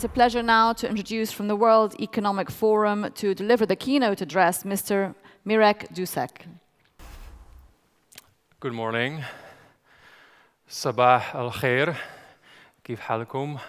it's a pleasure now to introduce from the World Economic Forum to deliver the keynote address, Mr. Mirek Dusek. Good morning. Sabah al-khair. Kif halkum?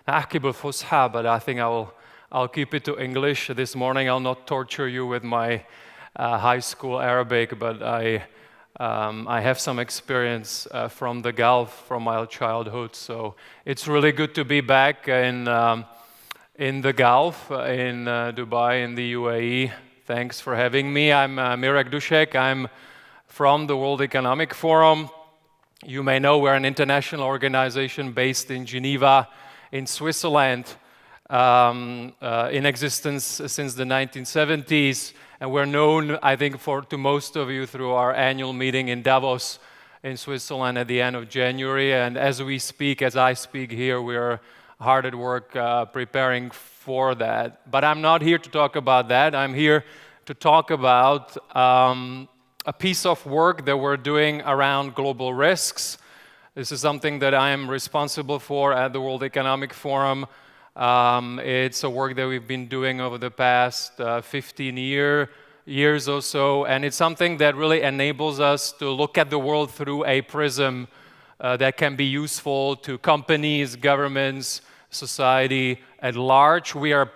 أحكي بالفصحى, but I think I'll keep it to English. This morning I'll not torture you with my high school Arabic, but I have some experience from the Gulf, from my childhood. So it's really good to be back in the Gulf, in Dubai, in the UAE. Thanks for having me. I'm Mirek Dusek. I'm from the World Economic Forum. You may know we're an international organization based in Geneva, in Switzerland, in existence since the 1970s. And we're known, I think, to most of you through our annual meeting in Davos in Switzerland at the end of January. And as I speak here, we're hard at work preparing for that. But I'm not here to talk about that. I'm here to talk about a piece of work that we're doing around global risks. This is something that I am responsible for at the World Economic Forum. It's a work that we've been doing over the past 15 years or so, and it's something that really enables us to look at the world through a prism that can be useful to companies, governments, society at large. We are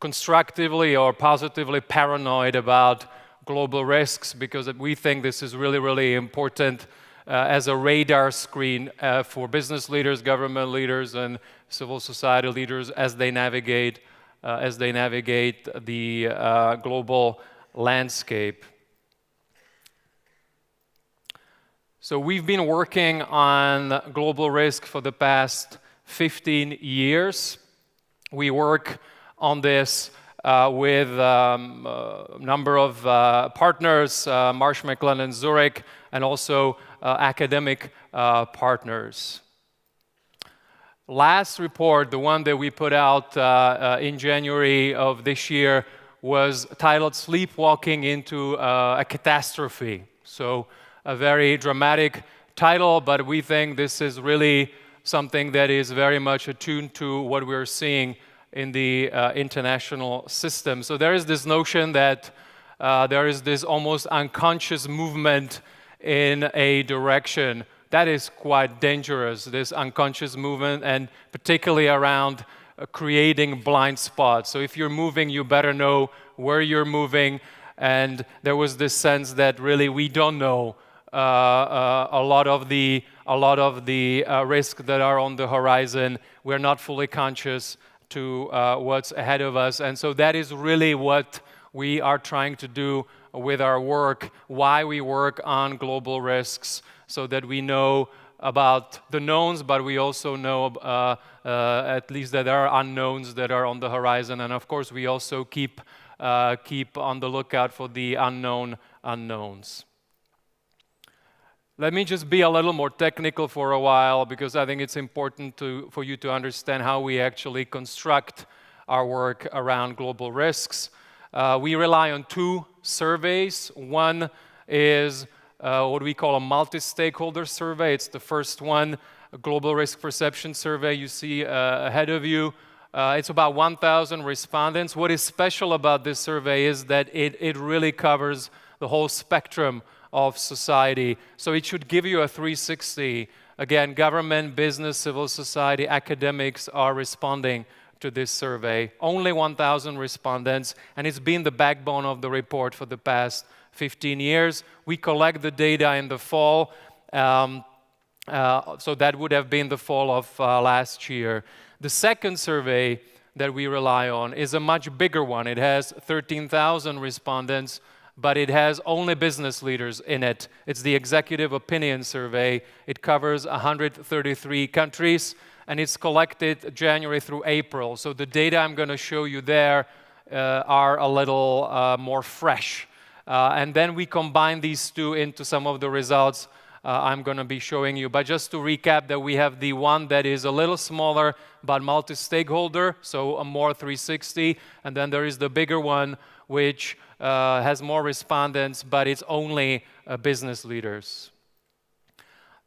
constructively or positively paranoid about global risks because we think this is really, really important as a radar screen for business leaders, government leaders, and civil society leaders as they navigate the global landscape. So we've been working on global risk for the past 15 years. We work on this with a number of partners, Marsh McLennan Zurich, and also academic partners. Last report, the one that we put out in January of this year, was titled Sleepwalking into a Catastrophe. So a very dramatic title, but we think this is really something that is very much attuned to what we're seeing in the international system. So there is this notion that there is this almost unconscious movement in a direction that is quite dangerous, this unconscious movement, and particularly around creating blind spots. So if you're moving, you better know where you're moving, and there was this sense that really we don't know a lot of the risks that are on the horizon. We're not fully conscious to what's ahead of us, and so that is really what we are trying to do with our work, why we work on global risks, so that we know about the knowns, but we also know at least that there are unknowns that are on the horizon, and of course we also keep on the lookout for the unknown unknowns. Let me just be a little more technical for a while, because I think it's important for you to understand how we actually construct our work around global risks. We rely on two surveys. One is what we call a multi-stakeholder survey. It's the first one, a global risk perception survey you see ahead of you. It's about 1,000 respondents. What is special about this survey is that it really covers the whole spectrum of society. So it should give you a 360. Again, government, business, civil society, academics are responding to this survey. Only 1,000 respondents, and it's been the backbone of the report for the past 15 years. We collect the data in the fall, so that would have been the fall of last year. The second survey that we rely on is a much bigger one. It has 13,000 respondents, but it has only business leaders in it. It's the Executive Opinion Survey. It covers 133 countries, and it's collected January through April. So the data I'm going to show you there are a little more fresh. And then we combine these two into some of the results I'm going to be showing you. But just to recap, that we have the one that is a little smaller but multi-stakeholder, so a more 360, and then there is the bigger one which has more respondents, but it's only business leaders.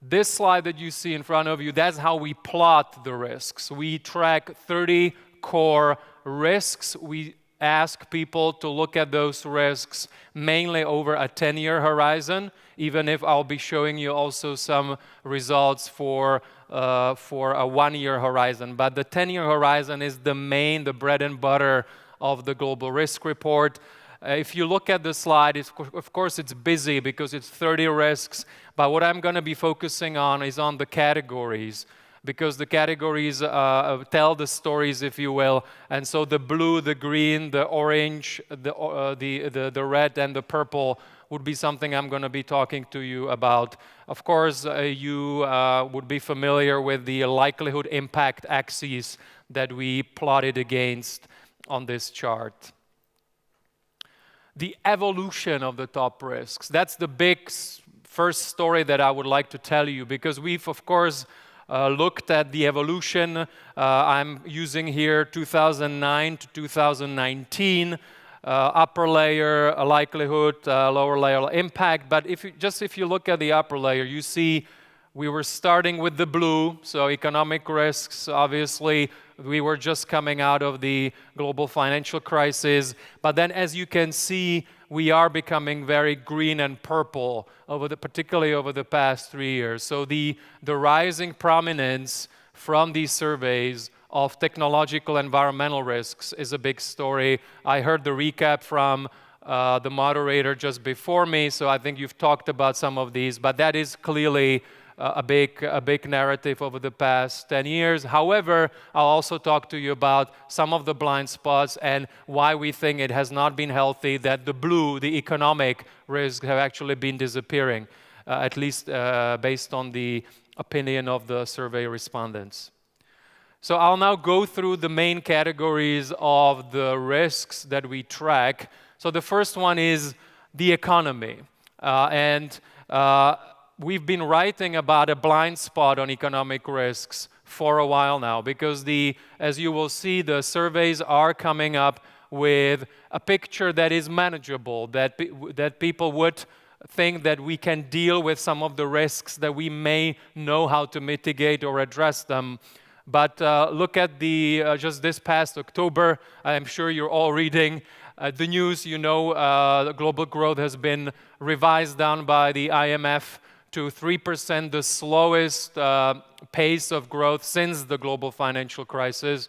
This slide that you see in front of you, that's how we plot the risks. We track 30 core risks. We ask people to look at those risks mainly over a 10-year horizon, even if I'll be showing you also some results for a 1-year horizon. But the 10-year horizon is the bread and butter of the Global Risk Report. If you look at the slide, of course it's busy because it's 30 risks, but what I'm going to be focusing on is on the categories, because the categories tell the stories, if you will. And so the blue, the green, the orange, the red, and the purple would be something I'm going to be talking to you about. Of course, you would be familiar with the likelihood impact axes that we plotted against on this chart. The evolution of the top risks. That's the big first story that I would like to tell you, because we've, of course, looked at the evolution. I'm using here 2009 to 2019, upper layer likelihood, lower layer impact. But if you look at the upper layer, you see we were starting with the blue, so economic risks. Obviously, we were just coming out of the global financial crisis. But then, as you can see, we are becoming very green and purple, particularly over the past 3 years. So the rising prominence from these surveys of technological environmental risks is a big story. I heard the recap from the moderator just before me, so I think you've talked about some of these, but that is clearly a big narrative over the past 10 years. However, I'll also talk to you about some of the blind spots and why we think it has not been healthy, that the blue, the economic risks, have actually been disappearing, at least based on the opinion of the survey respondents. So I'll now go through the main categories of the risks that we track. So the first one is the economy. We've been writing about a blind spot on economic risks for a while now, because as you will see, the surveys are coming up with a picture that is manageable, that people would think that we can deal with some of the risks, that we may know how to mitigate or address them. But look at just this past October, I'm sure you're all reading the news. You know, the global growth has been revised down by the IMF to 3%, the slowest pace of growth since the global financial crisis.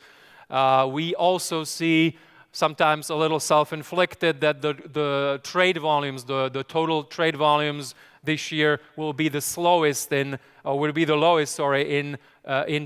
We also see, sometimes a little self-inflicted, that the trade volumes, the total trade volumes this year will be the lowest in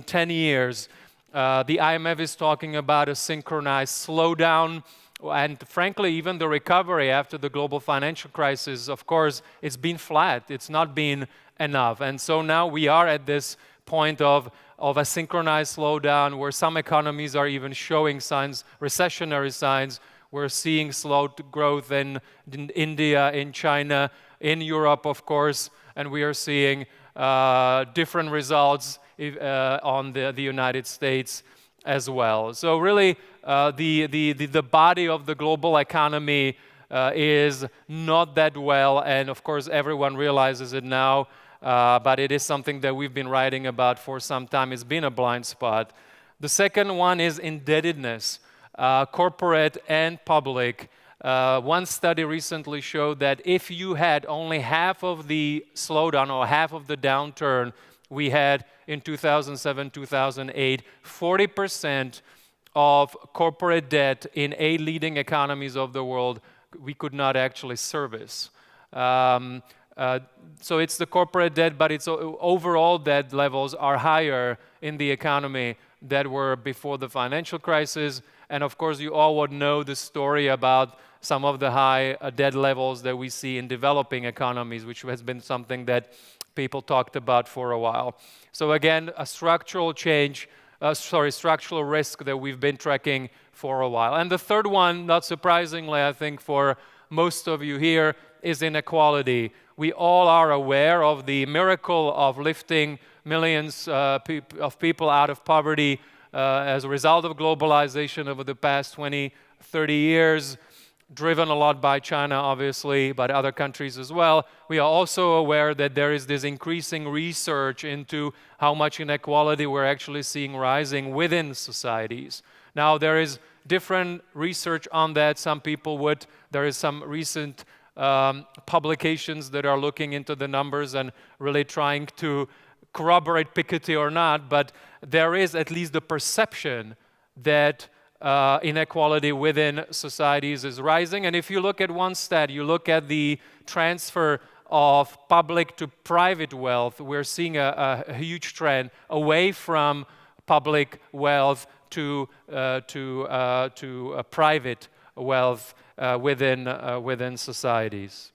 10 years. The IMF is talking about a synchronized slowdown. And frankly, even the recovery after the global financial crisis, of course, it's been flat. It's not been enough. And so now we are at this point of a synchronized slowdown where some economies are even showing signs, recessionary signs. We're seeing slow growth in India, in China, in Europe, of course, and we are seeing different results on the United States as well. So really, the body of the global economy is not that well, and of course everyone realizes it now, but it is something that we've been writing about for some time. It's been a blind spot. The second one is indebtedness, corporate and public. One study recently showed that if you had only half of the slowdown or half of the downturn we had in 2007, 2008, 40% of corporate debt in 8 leading economies of the world we could not actually service. So it's the corporate debt, but it's overall debt levels are higher in the economy that were before the financial crisis. And of course, you all would know the story about some of the high debt levels that we see in developing economies, which has been something that people talked about for a while. So again, a structural structural risk that we've been tracking for a while. And the third one, not surprisingly, I think for most of you here, is inequality. We all are aware of the miracle of lifting millions of people out of poverty as a result of globalization over the past 20, 30 years. driven a lot by China, obviously, but other countries as well. We are also aware that there is this increasing research into how much inequality we're actually seeing rising within societies. Now, there is different research on that. There is some recent publications that are looking into the numbers and really trying to corroborate Piketty or not, but there is at least the perception that inequality within societies is rising. And if you look at one stat, you look at the transfer of public to private wealth, we're seeing a huge trend away from public wealth to private wealth within societies.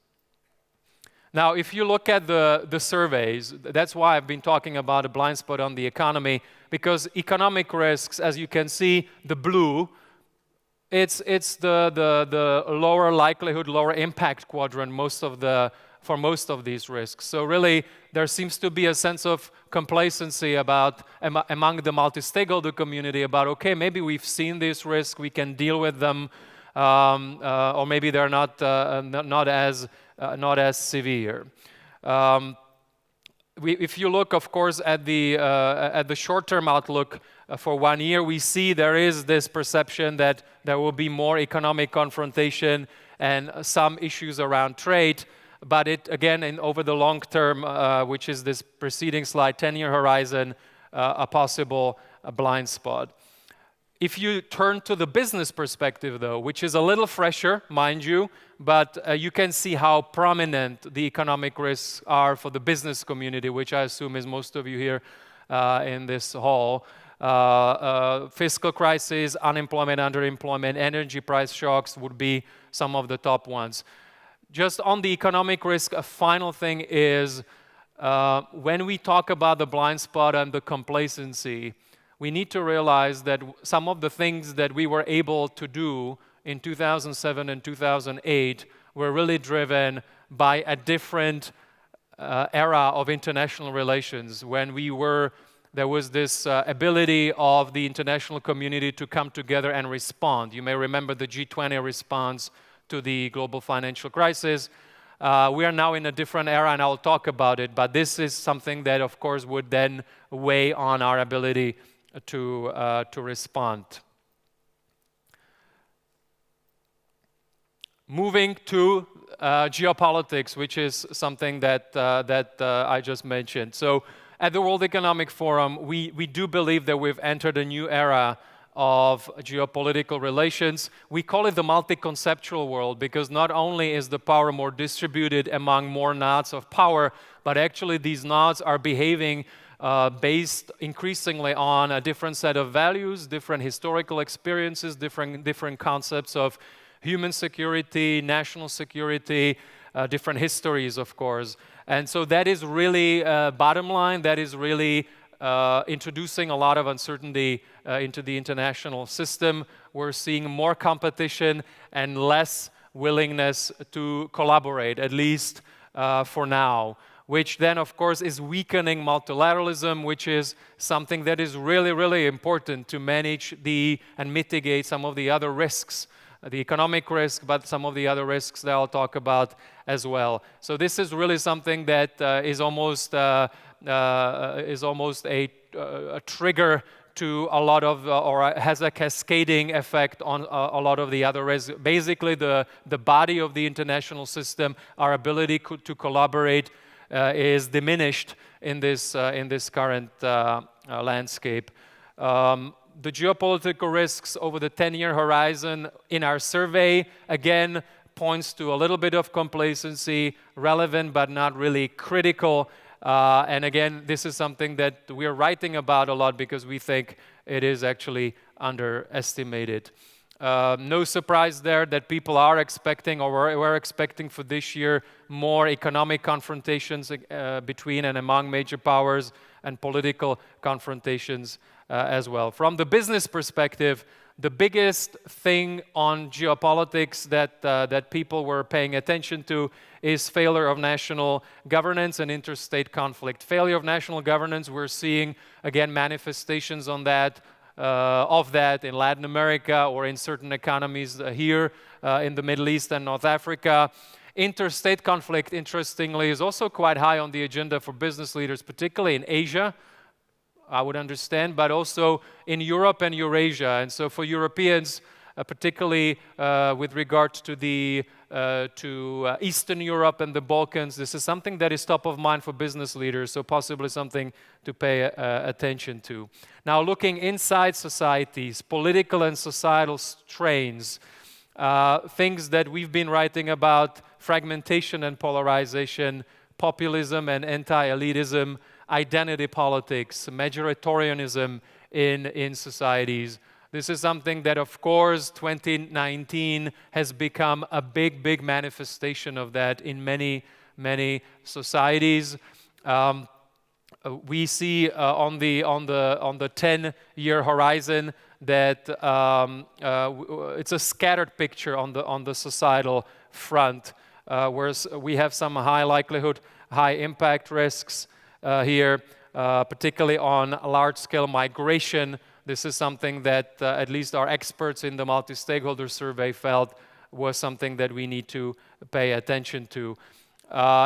Now, if you look at the surveys, that's why I've been talking about a blind spot on the economy, because economic risks, as you can see, the blue, it's the lower likelihood, lower impact quadrant for most of these risks. So really, there seems to be a sense of complacency among the multi-stakeholder community about, okay, maybe we've seen this risk, we can deal with them, or maybe they're not as severe. If you look, of course, at the short-term outlook for 1 year, we see there is this perception that there will be more economic confrontation and some issues around trade. But over the long term, which is this preceding slide, 10-year horizon, a possible blind spot. If you turn to the business perspective, though, which is a little fresher, mind you, but you can see how prominent the economic risks are for the business community, which I assume is most of you here in this hall. Fiscal crisis, unemployment, underemployment, energy price shocks would be some of the top ones. Just on the economic risk, a final thing is when we talk about the blind spot and the complacency, we need to realize that some of the things that we were able to do in 2007 and 2008 were really driven by a different era of international relations when there was this ability of the international community to come together and respond. You may remember the G20 response to the global financial crisis. We are now in a different era, and I'll talk about it, but this is something that, of course, would then weigh on our ability to respond. Moving to geopolitics, which is something that I just mentioned. So at the World Economic Forum, we do believe that we've entered a new era of geopolitical relations. We call it the multi-conceptual world because not only is the power more distributed among more nodes of power, but actually these nodes are behaving based increasingly on a different set of values, different historical experiences, different concepts of human security, national security, different histories, of course. And so that is really, bottom line, that is really introducing a lot of uncertainty into the international system. We're seeing more competition and less willingness to collaborate, at least for now, which then, of course, is weakening multilateralism, which is something that is really, really important to manage and mitigate some of the other risks, the economic risk, but some of the other risks that I'll talk about as well. So this is really something that is almost a trigger to a lot of, or has a cascading effect on a lot of the other risks. Basically, the body of the international system, our ability to collaborate, is diminished in this current landscape. The geopolitical risks over the 10-year horizon in our survey, again, points to a little bit of complacency, relevant but not really critical. And again, this is something that we're writing about a lot because we think it is actually underestimated. No surprise there that people are expecting, or we're expecting for this year, more economic confrontations between and among major powers and political confrontations as well. From the business perspective, the biggest thing on geopolitics that people were paying attention to is failure of national governance and interstate conflict. Failure of national governance, we're seeing, again, manifestations on that of that in Latin America or in certain economies here in the Middle East and North Africa. Interstate conflict, interestingly, is also quite high on the agenda for business leaders, particularly in Asia, I would understand, but also in Europe and Eurasia. And so for Europeans, particularly with regard to Eastern Europe and the Balkans, this is something that is top of mind for business leaders, so possibly something to pay attention to. Now, looking inside societies, political and societal strains, things that we've been writing about, fragmentation and polarization, populism and anti-elitism, identity politics, majoritarianism in societies. This is something that, of course, 2019 has become a big manifestation of that in many societies. We see on the 10-year horizon that it's a scattered picture on the societal front, whereas we have some high likelihood, high impact risks here, particularly on large-scale migration. This is something that at least our experts in the multi-stakeholder survey felt was something that we need to pay attention to.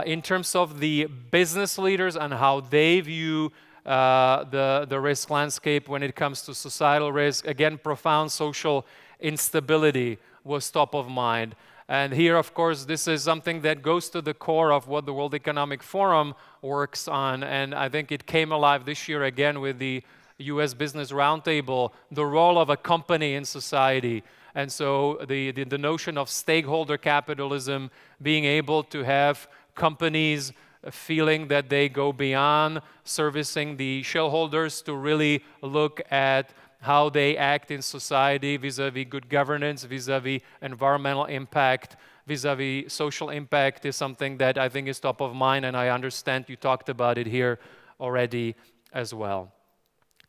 In terms of the business leaders and how they view the risk landscape when it comes to societal risk, again, profound social instability was top of mind. And here, of course, this is something that goes to the core of what the World Economic Forum works on, and I think it came alive this year again with the U.S. Business Roundtable, the role of a company in society. And so the notion of stakeholder capitalism, being able to have companies feeling that they go beyond servicing the shareholders to really look at how they act in society vis-a-vis good governance, vis-a-vis environmental impact, vis-a-vis social impact is something that I think is top of mind, and I understand you talked about it here already as well.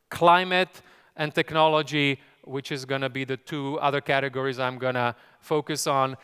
Climate and technology, which is going to be the two other categories I'm going to focus on.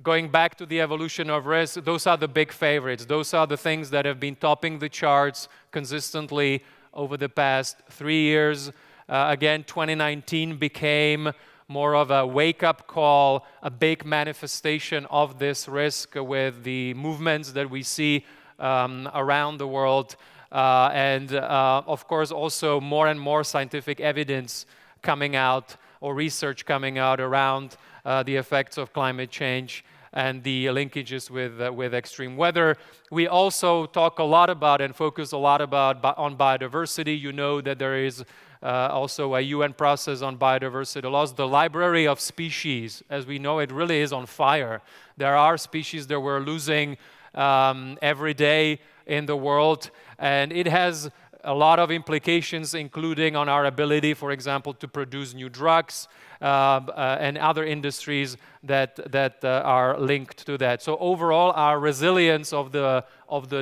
Going back to the evolution of risk, those are the big favorites. Those are the things that have been topping the charts consistently over the past 3 years. Again, 2019 became more of a wake-up call, a big manifestation of this risk with the movements that we see around the world. And of course, also more and more scientific evidence coming out or research coming out around the effects of climate change and the linkages with extreme weather. We also talk a lot about and focus a lot on biodiversity. You know that there is also a UN process on biodiversity loss. The library of species, as we know, it really is on fire. There are species that we're losing every day in the world, and it has a lot of implications, including on our ability, for example, to produce new drugs and other industries that are linked to that. So overall, our resilience of the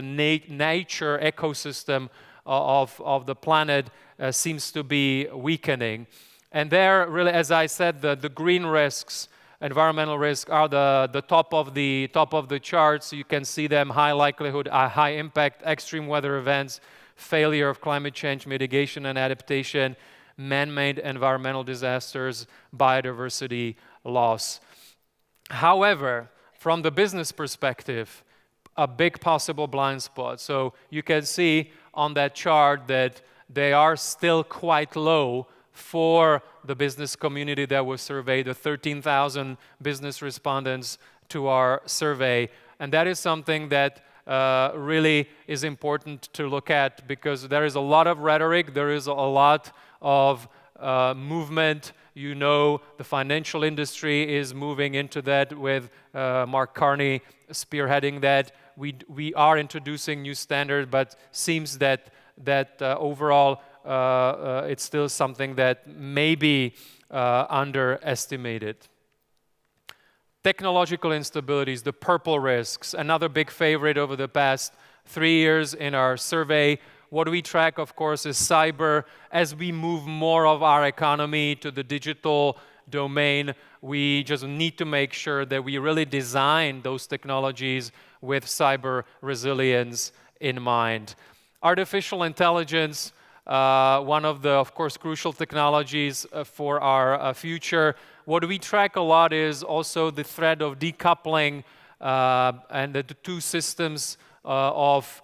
nature ecosystem of the planet seems to be weakening. And there, really, as I said, the green risks, environmental risks, are the top of the charts. You can see them: high likelihood, high impact, extreme weather events, failure of climate change mitigation and adaptation, man-made environmental disasters, biodiversity loss. However, from the business perspective, a big possible blind spot. So you can see on that chart that they are still quite low for the business community that was surveyed, the 13,000 business respondents to our survey. And that is something that really is important to look at, because there is a lot of rhetoric, there is a lot of movement. You know, the financial industry is moving into that with Mark Carney spearheading that. We are introducing new standards, but seems that overall it's still something that may be underestimated. Technological instabilities, the purple risks, another big favorite over the past 3 years in our survey. What we track, of course, is cyber. As we move more of our economy to the digital domain, we just need to make sure that we really design those technologies with cyber resilience in mind. Artificial intelligence, one of the, of course, crucial technologies for our future. What we track a lot is also the threat of decoupling and the two systems of,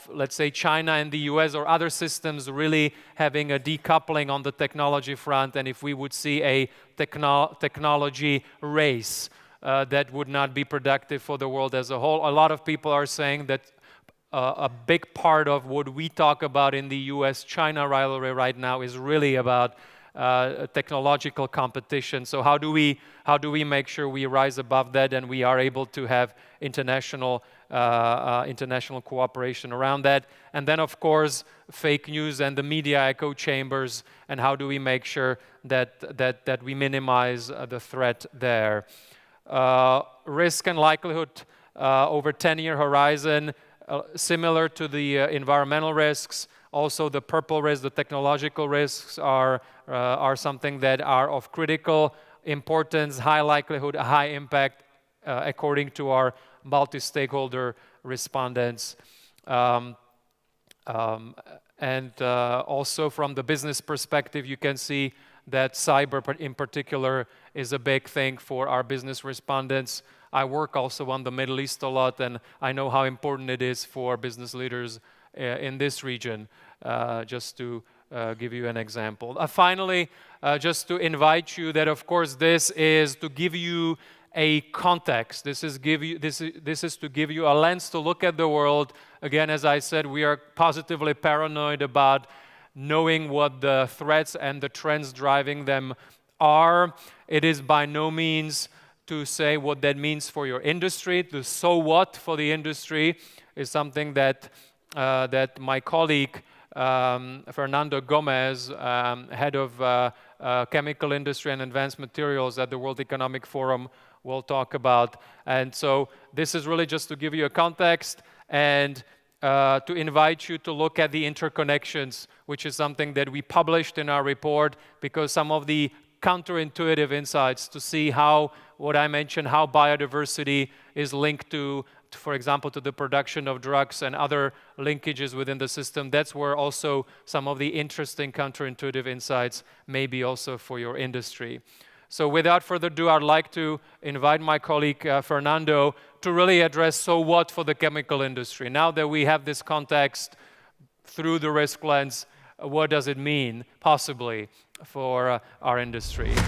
let's say, China and the US or other systems really having a decoupling on the technology front, and if we would see a technology race that would not be productive for the world as a whole. A lot of people are saying that a big part of what we talk about in the US-China rivalry right now is really about technological competition. So how do we make sure we rise above that and we are able to have international cooperation around that? And then, of course, fake news and the media echo chambers, and how do we make sure that we minimize the threat there? Risk and likelihood over 10-year horizon, similar to the environmental risks. Also, the purple risk, the technological risks are something that are of critical importance, high likelihood, high impact, according to our multi-stakeholder respondents. And also from the business perspective, you can see that cyber in particular is a big thing for our business respondents. I work also on the Middle East a lot, and I know how important it is for business leaders in this region, just to give you an example. Finally, just to invite you that, of course, this is to give you a context. This is to give you a lens to look at the world. Again, as I said, we are positively paranoid about knowing what the threats and the trends driving them are. It is by no means to say what that means for your industry. The so what for the industry is something that my colleague Fernando Gomez, head of chemical industry and advanced materials at the World Economic Forum, will talk about. And so this is really just to give you a context and to invite you to look at the interconnections, which is something that we published in our report, because some of the counterintuitive insights to see how, what I mentioned, how biodiversity is linked to, for example, to the production of drugs and other linkages within the system. That's where also some of the interesting counterintuitive insights may be also for your industry. So without further ado, I'd like to invite my colleague Fernando to really address so what for the chemical industry. Now that we have this context through the risk lens, what does it mean, possibly, for our industry?